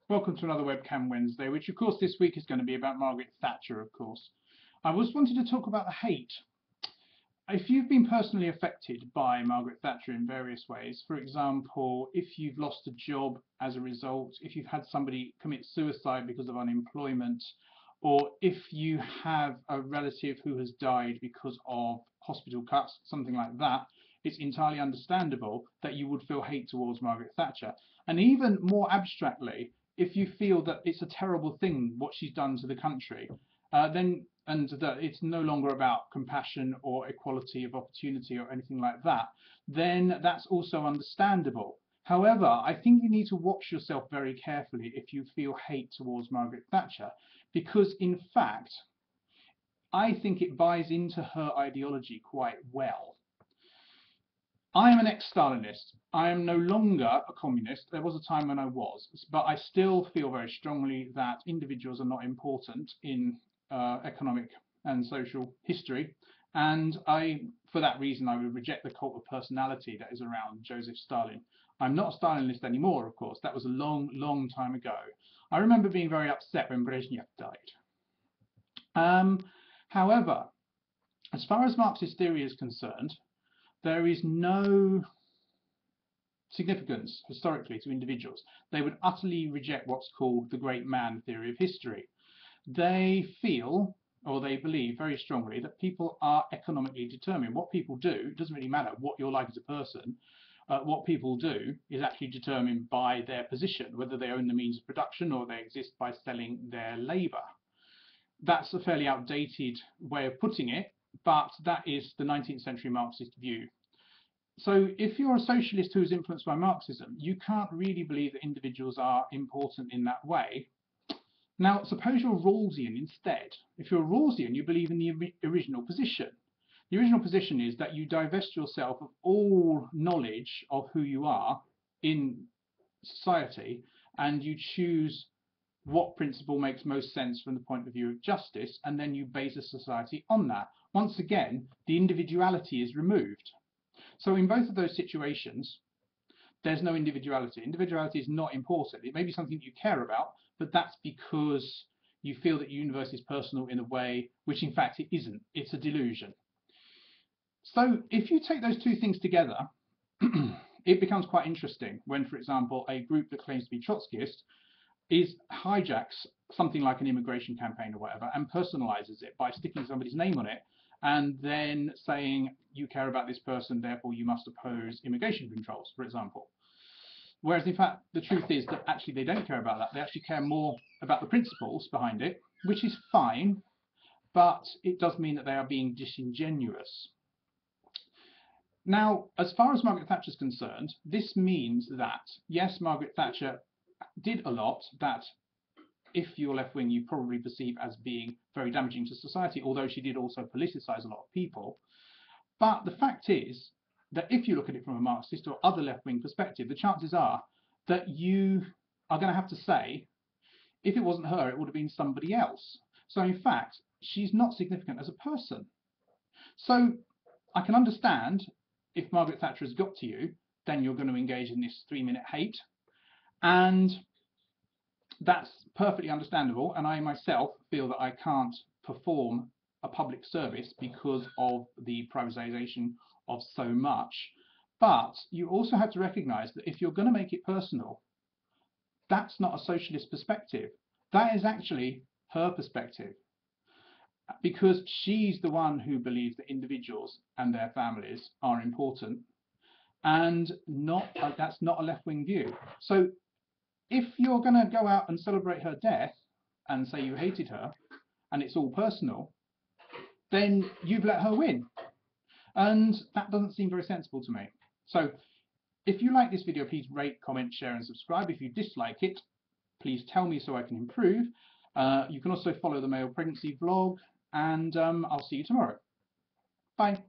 Welcome to another Webcam Wednesday, which of course this week is going to be about Margaret Thatcher, of course. I was wanting to talk about the hate. If you've been personally affected by Margaret Thatcher in various ways, for example, if you've lost a job as a result, if you've had somebody commit suicide because of unemployment, or if you have a relative who has died because of hospital cuts, something like that, it's entirely understandable that you would feel hate towards Margaret Thatcher. And even more abstractly, if you feel that it's a terrible thing what she's done to the country, then and that it's no longer about compassion or equality of opportunity or anything like that, then that's also understandable. However, I think you need to watch yourself very carefully if you feel hate towards Margaret Thatcher, because in fact, I think it buys into her ideology quite well. I am an ex-Stalinist. I am no longer a communist. There was a time when I was, but I still feel very strongly that individuals are not important in economic and social history. And for that reason, I would reject the cult of personality that is around Joseph Stalin. I'm not a Stalinist anymore, of course. That was a long, long time ago. I remember being very upset when Brezhnev died. However, as far as Marxist theory is concerned, there is no significance historically to individuals. They would utterly reject what's called the great man theory of history. They feel, or they believe very strongly, that people are economically determined. What people do, it doesn't really matter what you're like as a person, what people do is actually determined by their position, whether they own the means of production or they exist by selling their labour. That's a fairly outdated way of putting it, but that is the 19th century Marxist view. So if you're a socialist who is influenced by Marxism, you can't really believe that individuals are important in that way. Now, suppose you're Rawlsian instead. If you're Rawlsian, you believe in the original position. The original position is that you divest yourself of all knowledge of who you are in society, and you choose what principle makes most sense from the point of view of justice, and then you base a society on that. Once again, the individuality is removed. So in both of those situations, there's no individuality. Individuality is not important. It may be something you care about, but that's because you feel that the universe is personal in a way which in fact it isn't. It's a delusion. So if you take those two things together, it becomes quite interesting when, for example, a group that claims to be Trotskyist hijacks something like an immigration campaign or whatever and personalizes it by sticking somebody's name on it and then saying you care about this person, therefore you must oppose immigration controls, for example. Whereas in fact the truth is that actually they don't care about that. They actually care more about the principles behind it, which is fine, but it does mean that they are being disingenuous. Now, as far as Margaret Thatcher is concerned, this means that yes, Margaret Thatcher did a lot that if you're left-wing you probably perceive as being very damaging to society, although she did also politicize a lot of people. But the fact is that if you look at it from a Marxist or other left-wing perspective, the chances are that you are going to have to say, if it wasn't her, it would have been somebody else. So in fact, she's not significant as a person. So I can understand if Margaret Thatcher has got to you, then you're going to engage in this 3-minute hate. And that's perfectly understandable, and I myself feel that I can't perform a public service because of the privatization of so much. But you also have to recognize that if you're going to make it personal, that's not a socialist perspective. That is actually her perspective, because she's the one who believes that individuals and their families are important, and that's not a left-wing view. So if you're going to go out and celebrate her death and say you hated her and it's all personal, then you've let her win. And that doesn't seem very sensible to me. So if you like this video, please rate, comment, share and subscribe. If you dislike it, please tell me so I can improve. You can also follow the male pregnancy vlog, and I'll see you tomorrow. Bye.